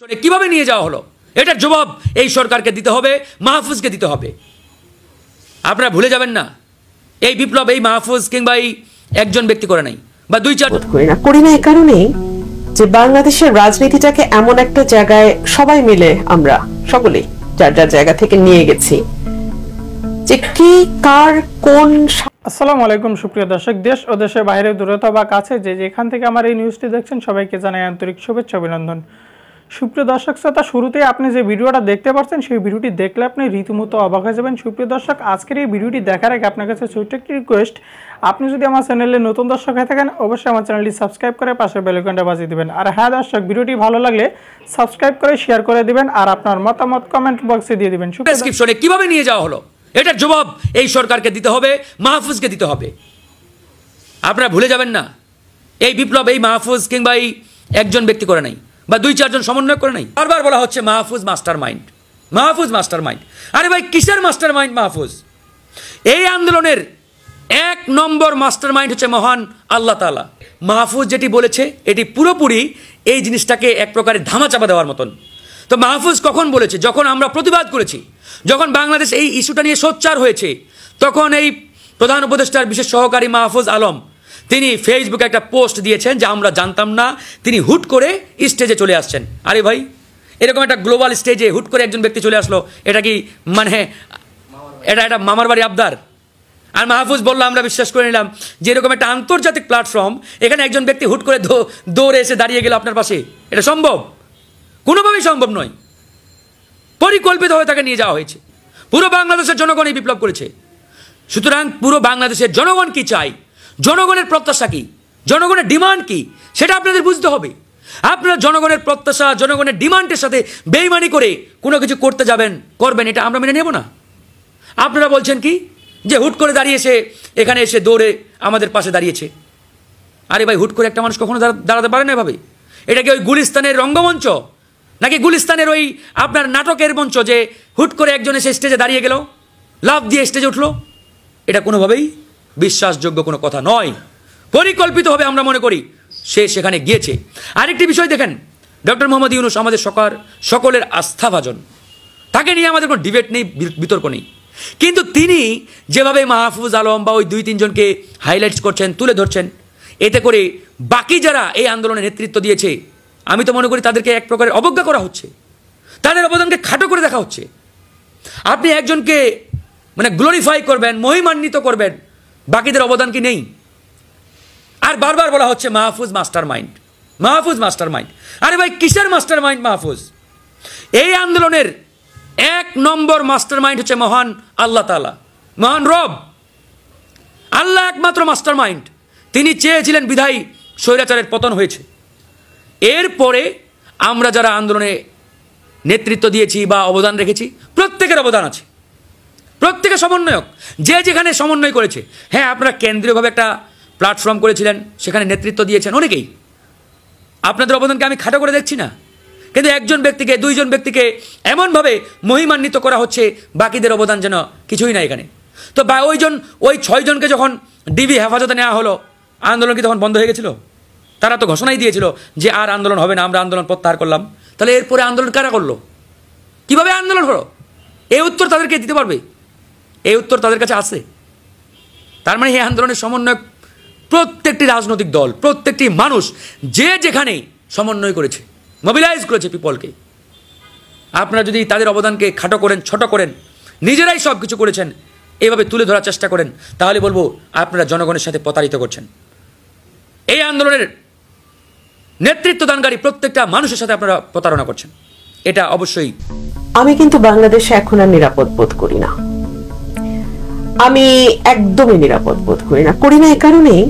কিভাবে নিয়ে যাওয়া হলো এটার জবাব এই সরকারকে দিতে হবে, মাহফুজকে দিতে হবে। আপনারা ভুলে যাবেন না, এই বিপ্লব এই মাহফুজ কিংবা এই একজন ব্যক্তি করে নাই বা দুই চার করি না। এই কারণেই যে বাংলাদেশের রাজনীতিটাকে এমন একটা জায়গায় সবাই মিলে আমরা সকলেই যার যার জায়গা থেকে নিয়ে গেছি যে কি কার কোন। আসসালামু আলাইকুম সুপ্রিয় দর্শক, দেশ ও দেশের বাইরে দূরত্ব বা কাছে যে যেখান থেকে আমার এই নিউজটি দেখছেন সবাইকে জানাই আন্তরিক শুভেচ্ছা অভিনন্দন। সুপ্রিয় দর্শক শ্রোতা, শুরুতেই আপনি যে ভিডিওটা দেখতে পাচ্ছেন সেই ভিডিওটি দেখলে আপনি রীতিমতো অবাক হয়ে যাবেন। সুপ্রিয় দর্শক, আজকের এই ভিডিওটি দেখার আগে আপনার কাছে ছোট্ট একটি রিকোয়েস্ট, আপনি যদি আমার চ্যানেলে নতুন দর্শক হয়ে থাকেন অবশ্যই আমার চ্যানেলটি সাবস্ক্রাইব করে পাশের বেল আইকনটা বাজিয়ে দিবেন। আর হ্যাঁ দর্শক, ভিডিওটি ভালো লাগলে সাবস্ক্রাইব করে শেয়ার করে দিবেন আর আপনার মতামত কমেন্ট বক্সে দিয়ে দিবেন। ডেসক্রিপশনে কিভাবে নিয়ে যাওয়া হলো এটার জবাব এই সরকারকে দিতে হবে, মাহফুজকে দিতে হবে। আপনারা ভুলে যাবেন না, এই বিপ্লব এই মাহফুজ কিংবা এই একজন ব্যক্তি করে নাই বা দুই চারজন সমন্বয় করে নাই। বারবার বলা হচ্ছে Mahfuz master mind, Mahfuz master mind. আরে ভাই, কিসের মাস্টার মাইন্ড মাহফুজ? এই আন্দোলনের এক নম্বর মাস্টার মাইন্ড হচ্ছে মহান আল্লাহ তাআলা। মাহফুজ যেটি বলেছে এটি পুরোপুরি এই জিনিসটাকে এক প্রকারের ধামাচাপা দেওয়ার মতন। তো মাহফুজ কখন বলেছে? যখন আমরা প্রতিবাদ করেছি, যখন বাংলাদেশ এই ইস্যুটা নিয়ে সোচ্চার হয়েছে, তখন এই প্রধান উপদেষ্টার বিশেষ সহকারী মাহফুজ আলম তিনি ফেসবুকে একটা পোস্ট দিয়েছেন যে আমরা জানতাম না তিনি হুট করে স্টেজে চলে আসছেন। আরে ভাই, এরকম একটা গ্লোবাল স্টেজে হুট করে একজন ব্যক্তি চলে আসলো, এটা কি মানে এটা মামার বাড়ি আবদার? আর মাহফুজ বললো আমরা বিশ্বাস করে নিলাম যে এরকম একটা আন্তর্জাতিক প্ল্যাটফর্ম, এখানে একজন ব্যক্তি হুট করে দৌড়ে এসে দাঁড়িয়ে গেল আপনার পাশে। এটা সম্ভব? কোনোভাবেই সম্ভব নয়। পরিকল্পিতভাবে তাকে নিয়ে যাওয়া হয়েছে। পুরো বাংলাদেশের জনগণ এই বিপ্লব করেছে। সুতরাং পুরো বাংলাদেশের জনগণ কি চাই, জনগণের প্রত্যাশা কি, জনগণের ডিমান্ড কি, সেটা আপনাদের বুঝতে হবে। আপনারা জনগণের প্রত্যাশা, জনগণের ডিমান্ডের সাথে বেইমানি করে কোনো কিছু করতে করবেন, এটা আমরা মেনে নেব না। আপনারা বলছেন কি যে হুট করে দাঁড়িয়েছে, এখানে এসে দৌড়ে আমাদের পাশে দাঁড়িয়েছে। আরে ভাই, হুট করে একটা মানুষ কখনো দাঁড়াতে পারে না এভাবে? এটা কি ওই গুলিস্তানের রঙ্গমঞ্চ নাকি গুলিস্তানের ওই আপনার নাটকের মঞ্চ যে হুট করে একজন এসে স্টেজে দাঁড়িয়ে গেল, লাফ দিয়ে স্টেজে উঠলো? এটা কোনোভাবেই বিশ্বাসযোগ্য কোনো কথা নয়। পরিকল্পিতভাবে আমরা মনে করি সে সেখানে গিয়েছে। আরেকটি বিষয় দেখেন, ডক্টর মোহাম্মদ ইউনূস আমাদের সকলের আস্থাভাজন, তাকে নিয়ে আমাদের কোনো ডিবেট নেই, বিতর্ক নেই। কিন্তু তিনি যেভাবে মাহফুজ আলম বা ওই দুই তিনজনকে হাইলাইটস করছেন, তুলে ধরছেন, এতে করে বাকি যারা এই আন্দোলনে নেতৃত্ব দিয়েছে আমি তো মনে করি তাদেরকে এক প্রকারের অবজ্ঞা করা হচ্ছে, তাদের অবদানকে খাটো করে দেখা হচ্ছে। আপনি একজনকে মানে গ্লোরিফাই করবেন, মহিমান্বিত করবেন, বাকিদের অবদান কি নেই? আর বারবার বলা হচ্ছে Mahfuz master mind, Mahfuz master mind. আরে ভাই, কিসের মাস্টার মাইন্ড মাহফুজ? এই আন্দোলনের এক নম্বর মাস্টার মাইন্ড হচ্ছে মহান আল্লাহ তাআলা, মহান রব আল্লাহ, একমাত্র মাস্টার মাইন্ড। তিনি চেয়েছিলেন বিধায়ী স্বৈরাচারের পতন হয়েছে। এরপরে আমরা যারা আন্দোলনে নেতৃত্ব দিয়েছি বা অবদান রেখেছি, প্রত্যেকের অবদান আছে, প্রত্যেকে সমন্বয়ক, যে যেখানে সমন্বয় করেছে। হ্যাঁ, আপনারা কেন্দ্রীয়ভাবে একটা প্ল্যাটফর্ম করেছিলেন, সেখানে নেতৃত্ব দিয়েছেন অনেকেই, আপনাদের অবদানকে আমি খাটো করে দেখছি না। কিন্তু একজন ব্যক্তিকে, দুইজন ব্যক্তিকে এমনভাবে মহিমান্বিত করা হচ্ছে, বাকিদের অবদান যেন কিছুই না এখানে। তো বা ওই 6 জনকে যখন ডিবি হেফাজতে নেওয়া হলো, আন্দোলন কি তখন বন্ধ হয়ে গেছিল? তারা তো ঘোষণাই দিয়েছিল যে আর আন্দোলন হবে না, আমরা আন্দোলন প্রত্যাহার করলাম। তাহলে এরপরে আন্দোলন কারা করলো? কিভাবে আন্দোলন হলো? এই উত্তর তাদেরকে দিতে পারবে? এই উত্তর তাদের কাছে আছে। তার মানে এই আন্দোলনের সমন্বয়ক প্রত্যেকটি রাজনৈতিক দল, প্রত্যেকটি মানুষ যে যেখানে সমন্বয় করেছে, মোবিলাইজ করেছে পিপলকে। আপনারা যদি তাদের অবদানকে খাটো করেন, ছোট করেন, নিজেরাই সব কিছু করেছেন, এইভাবে তুলে ধরার চেষ্টা করেন, তাহলে বলবো আপনারা জনগণের সাথে প্রতারিত করছেন। এই আন্দোলনের নেতৃত্ব দানকারী প্রত্যেকটা মানুষের সাথে আপনারা প্রতারণা করছেন। এটা অবশ্যই। আমি কিন্তু বাংলাদেশে এখন আর নিরাপদ বোধ করি না, আমি একদমই নিরাপদ বোধ করি না। এই কারণেই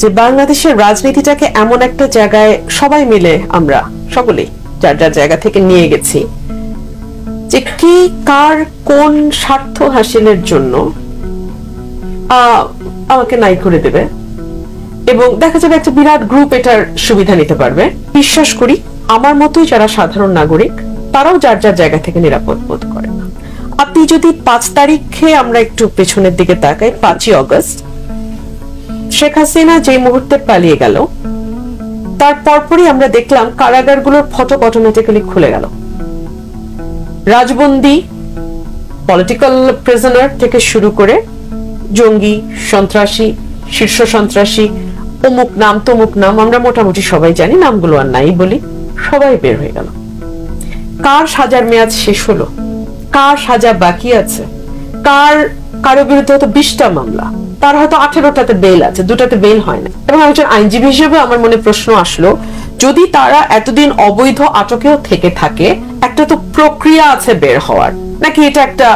যে বাংলাদেশের রাজনীতিটাকে এমন একটা জায়গায় সবাই মিলে আমরা সকলেই যার যার জায়গা থেকে নিয়ে গেছি যে কি কার কোন স্বার্থ হাসিলের জন্য আমাকে নাই করে দেবে, এবং দেখা যাবে একটা বিরাট গ্রুপ এটার সুবিধা নিতে পারবে। বিশ্বাস করি আমার মতোই যারা সাধারণ নাগরিক, তারাও যার যার জায়গা থেকে নিরাপদ বোধ করে না। আপনি যদি 5 তারিখে আমরা একটু পেছনের দিকে তাকাই, 5ই অগস্ট শেখ হাসিনা যে মুহূর্তে পালিয়ে গেল, তার পরপরই আমরা দেখলাম কারাগারগুলোর ফটক অটোমেটিক্যালি খুলে গেল। রাজবন্দী, পলিটিক্যাল প্রিজনার থেকে শুরু করে জঙ্গি, সন্ত্রাসী, শীর্ষ সন্ত্রাসী, অমুক নাম তমুক নাম, আমরা মোটামুটি সবাই জানি, নামগুলো আর নাই বলি, সবাই বের হয়ে গেল। কার সাজার মেয়াদ শেষ হলো, কার সাজা বাকি আছে, কারো বিরুদ্ধে হয়তো 20টা মামলা, তার হয়তো 18টাতে বেল আছে, 2টাতে বেল হয় না। এবং একজন আইনজীবী হিসেবে আমার মনে প্রশ্ন আসলো, যদি তারা এতদিন অবৈধ আটকেও থেকে থাকে, একটা তো প্রক্রিয়া আছে বের হওয়ার, নাকি এটা একটা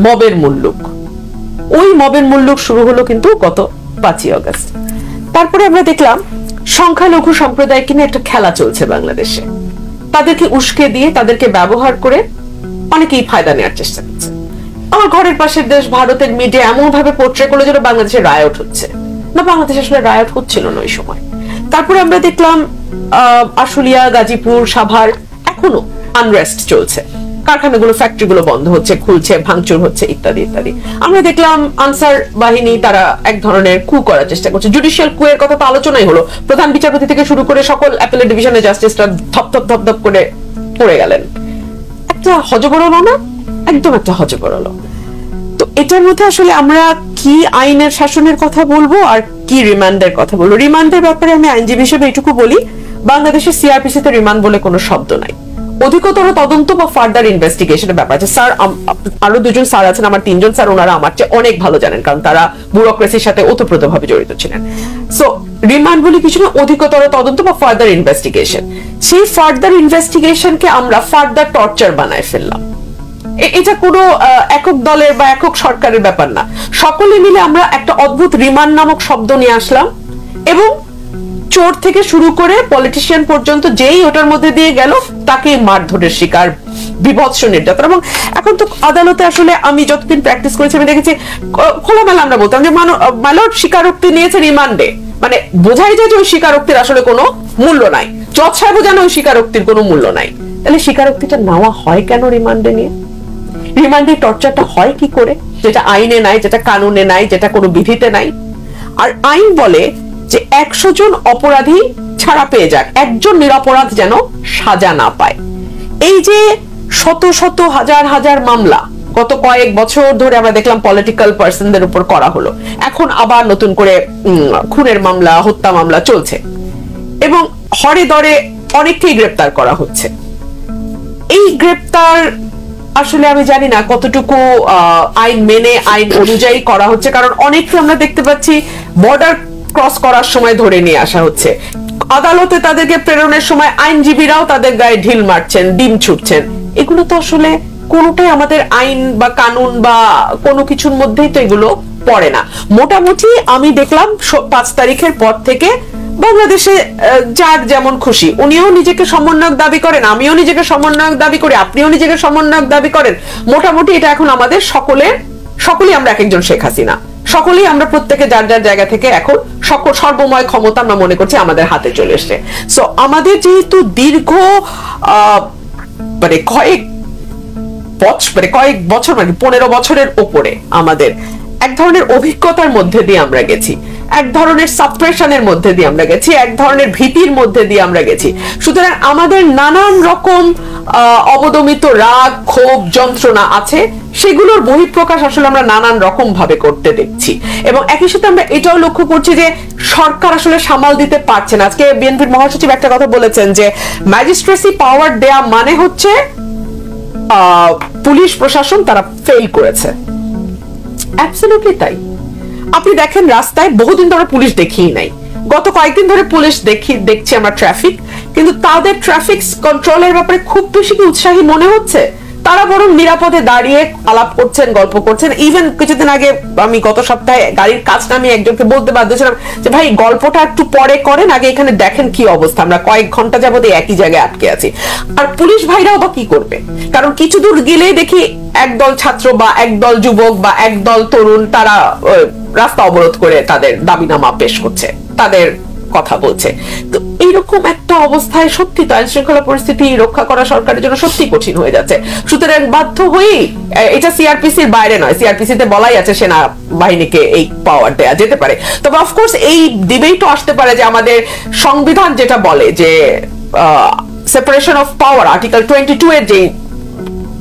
মবের মুল্লুক? ওই মবের মুল্লুক শুরু হলো কিন্তু গত 5ই আগস্ট। তারপরে আমরা দেখলাম সংখ্যালঘু সম্প্রদায়কে নিয়ে একটা খেলা চলছে বাংলাদেশে। তাদেরকে উস্কে দিয়ে, তাদেরকে ব্যবহার করে অনেকেই ফায়দা নেওয়ার চেষ্টা করছে। আমার ঘরের পাশের দেশ ভারতের মিডিয়া এমন ভাবে পোর্ট্রে করলো যেন বাংলাদেশে রায়ট হচ্ছে না, বাংলাদেশে আসলে রায়ট হচ্ছিল না ওই সময়। তারপরে আমরা দেখলাম আশুলিয়া, গাজীপুর, সাভার এখনো আনরেস্ট চলছে, কারখানাগুলো, ফ্যাক্টরিগুলো বন্ধ হচ্ছে, খুলছে, ভাঙচুর হচ্ছে, ইত্যাদি ইত্যাদি। আমরা দেখলাম আনসার বাহিনী তারা এক ধরনের কু করার চেষ্টা করছে। জুডিশিয়াল কু এর কথা তো আলোচনাই হলো, প্রধান বিচারপতি থেকে শুরু করে সকল অ্যাপেলেট ডিভিশনের জাস্টিসরা ধপ ধপ ধপ ধপ করে পড়ে গেলেন। একটা হজবরল না, একদম একটা হজবরল। তো এটার মধ্যে আসলে আমরা কি আইনের শাসনের কথা বলবো আর কি রিমান্ডের কথা বলবো? রিমান্ডের ব্যাপারে আমি আইনজীবী হিসেবে এটুকু বলি, বাংলাদেশের সিআরপিসি তে রিমান্ড বলে কোনো শব্দ নাই। অধিকতর তদন্ত বা ফার্দার ইনভেস্টিগেশনের ব্যাপার আছে। স্যার, আরো 2জন স্যার আছেন, আমার 3জন স্যার, ওনারা আমার চেয়ে অনেক ভালো জানেন, কারণ তারা ব্যুরোক্রেসির সাথে ওতপ্রোতভাবে জড়িত ছিলেন। সো রিমান্ড বলে কিছু না, অধিকতর তদন্ত বা ফার্দার ইনভেস্টিগেশন। সেই ফার্দার ইনভেস্টিগেশনকে আমরা ফার্দার টর্চার বানায় ফেললাম। এটা কোনো একক দলের বা একক সরকারের ব্যাপার না, সকলে মিলে আমরা একটা অদ্ভুত রিমান্ড নামক শব্দ নিয়ে আসলাম, এবং চোর থেকে শুরু করে পলিটিশিয়ান পর্যন্ত যেই ওটার মধ্যে দিয়ে গেল তাকে মারধরের শিকার, বিভৎস নির্যাতন। এবং এখন তো আদালতে আসলে আমি যতদিন প্র্যাকটিস করেছি আমি দেখেছি খোলামেলা আমরা বলতাম যে মালট স্বীকারোক্তি নিয়েছে রিমান্ডে, মানে বোঝাই যায় যে ওই স্বীকারোক্তির আসলে কোনো মূল্য নাই। জজ সাহেবও জানে ওই স্বীকারোক্তির কোনো মূল্য নাই। তাহলে স্বীকারোক্তিটা নেওয়া হয় কেন রিমান্ডে নিয়ে? রিমান্ডে টর্চারটা হয় কি করে, যেটা আইনে নাই, যেটা কানুনে নাই, যেটা কোনো বিধিতে নাই? আর আইন বলে যে 100 জন অপরাধী ছাড়া পেয়ে যাক, একজন নিরপরাধ যেন সাজা না পায়। এই যে শত শত হাজার হাজার মামলা গত কয়েক বছর ধরে আমরা দেখলাম পলিটিক্যাল পার্সনদের উপর করা হলো, এখন আবার নতুন করে খুনের মামলা, হত্যা মামলা চলছে, এবং হরে দরে অনেককেই গ্রেপ্তার করা হচ্ছে। এই গ্রেপ্তার আসলে আমি জানি না কতটুকু আইন মেনে, আইন অনুযায়ী করা হচ্ছে, কারণ অনেককে আমরা দেখতে পাচ্ছি বর্ডার ক্রস করার সময় ধরে নিয়ে আসা হচ্ছে। আদালতে তাদেরকে প্রেরণের সময় আইনজীবীরাও তাদের গায়ে ঢিল মারছেন, ডিম ছুটছেন। এগুলো তো আসলে কোনোটাই আমাদের আইন বা কানুন বা কোনো কিছুর মধ্যেই তো এগুলো পড়ে না। মোটামুটি আমি দেখলাম 5 তারিখের পর থেকে বাংলাদেশে যার যেমন খুশি, উনিও নিজেকে সমন্বয়ক দাবি করেন, আমিও নিজেকে সমন্বয়ক দাবি করি, আপনিও নিজেকে সমন্বয়ক দাবি করেন। মোটামুটি এটা এখন আমাদের সকলেই আমরা এক একজন শেখ হাসিনা, সকলেই আমরা প্রত্যেকে যার যার জায়গা থেকে এখন সর্বময় ক্ষমতা আমরা মনে করছি আমাদের হাতে চলে এসছে। সো আমাদের যেহেতু দীর্ঘ মানে কয়েক বছর, মানে 15 বছরের উপরে আমাদের এক ধরনের অভিজ্ঞতার মধ্যে দিয়ে আমরা গেছি, এক ধরনের সাপ্রেশনের মধ্যে দিয়ে আমরা গেছি, এক ধরনের ভীতির মধ্যে দিয়ে আমরা গেছি। সুতরাং আমাদের নানান রকম অবদমিত রাগ, ক্ষোভ, যন্ত্রণা আছে, সেগুলোর বহিঃপ্রকাশ আসলে আমরা নানান রকম ভাবে করতে দেখছি। এবং একই সাথে আমরা এটাও লক্ষ্য করছি যে সরকার আসলে সামাল দিতে পারছে না। আজকে বিএনপির মহাসচিব একটা কথা বলেছেন যে ম্যাজিস্ট্রেসি পাওয়ার দেয়া মানে হচ্ছে পুলিশ প্রশাসন তারা ফেল করেছে। অ্যাবসলিউটলি তাই। আপনি দেখেন রাস্তায় বহুদিন ধরে পুলিশ দেখিই নাই, গত কয়েকদিন ধরে পুলিশ দেখছি আমরা ট্রাফিক, কিন্তু তাদের ট্রাফিক কন্ট্রোলের ব্যাপারে খুব বেশি কি উৎসাহী মনে হচ্ছে? তারা বরং নিরাপদে দাঁড়িয়ে আলাপ করছেন, গল্প করছেন। ইভেন কিছুদিন আগে আমি গত সপ্তাহে গাড়ির কাজ নামিয়ে একজনকে বলতে বাধ্য ছিলাম যে ভাই গল্পটা একটু পরে করেন, আগে এখানে দেখেন কি অবস্থা, আমরা কয়েক ঘন্টা যাবত একই জায়গায় আটকে আছি। আর পুলিশ ভাইরাও বা কি করবে? কারণ কিছু দূর গেলেই দেখি একদল ছাত্র বা একদল যুবক বা একদল তরুণ তারা রাস্তা অবরোধ করে তাদের দাবিনামা পেশ করছে, তাদের কথা বলছে। তো এইরকম একটা অবস্থায় সত্যি তো আইন শৃঙ্খলা পরিস্থিতি রক্ষা করা সরকারের জন্য সত্যি কঠিন হয়ে যাচ্ছে। সুতরাং বাধ্য হয়েই, এটা সিআরপিসির বাইরে নয়, সিআরপিসিতে বলাই আছে সেনা বাহিনীকে এই পাওয়ার দেয়া যেতে পারে। তবে অফকোর্স এই ডিবেটও আসতে পারে যে আমাদের সংবিধান যেটা বলে যে সেপারেশন অফ পাওয়ার, আর্টিকেল 22 এর যে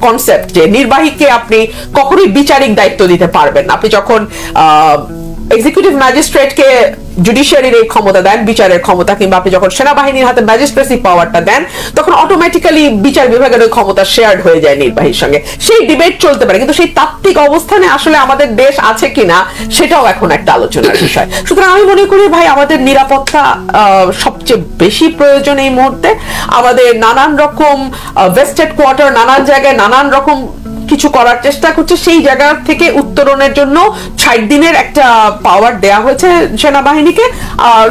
কনসেপ্ট, যে নির্বাহীকে আপনি কখনোই বিচারিক দায়িত্ব দিতে পারবেন না। আপনি যখন এক্সিকিউটিভ ম্যাজিস্ট্রেটকে জুডিশিয়ারির এই ক্ষমতা দেন, বিচারের ক্ষমতা, কিংবা আপনি যখন সেনাবাহিনীর হাতে ম্যাজিস্ট্রেসি পাওয়ারটা দেন, তখন অটোমেটিক্যালি বিচার বিভাগের ওই ক্ষমতা শেয়ার্ড হয়ে যায় নির্বাহীর সঙ্গে। সেই ডিবেট চলতে পারে, কিন্তু সেই তাত্ত্বিক অবস্থানে আসলে আমাদের দেশ আছে কিনা সেটাও এখন একটা আলোচনার বিষয়। সুতরাং আমি মনে করি ভাই, আমাদের নিরাপত্তা সবচেয়ে বেশি প্রয়োজন এই মুহূর্তে। আমাদের নানান রকম ভেস্টেড কোয়ার্টার নানান জায়গায় নানান রকম কিছু করার চেষ্টা করছে, সেই জায়গা থেকে উত্তরণের জন্য 60 দিনের একটা পাওয়ার দেয়া হয়েছে সেনাবাহিনীকে। আর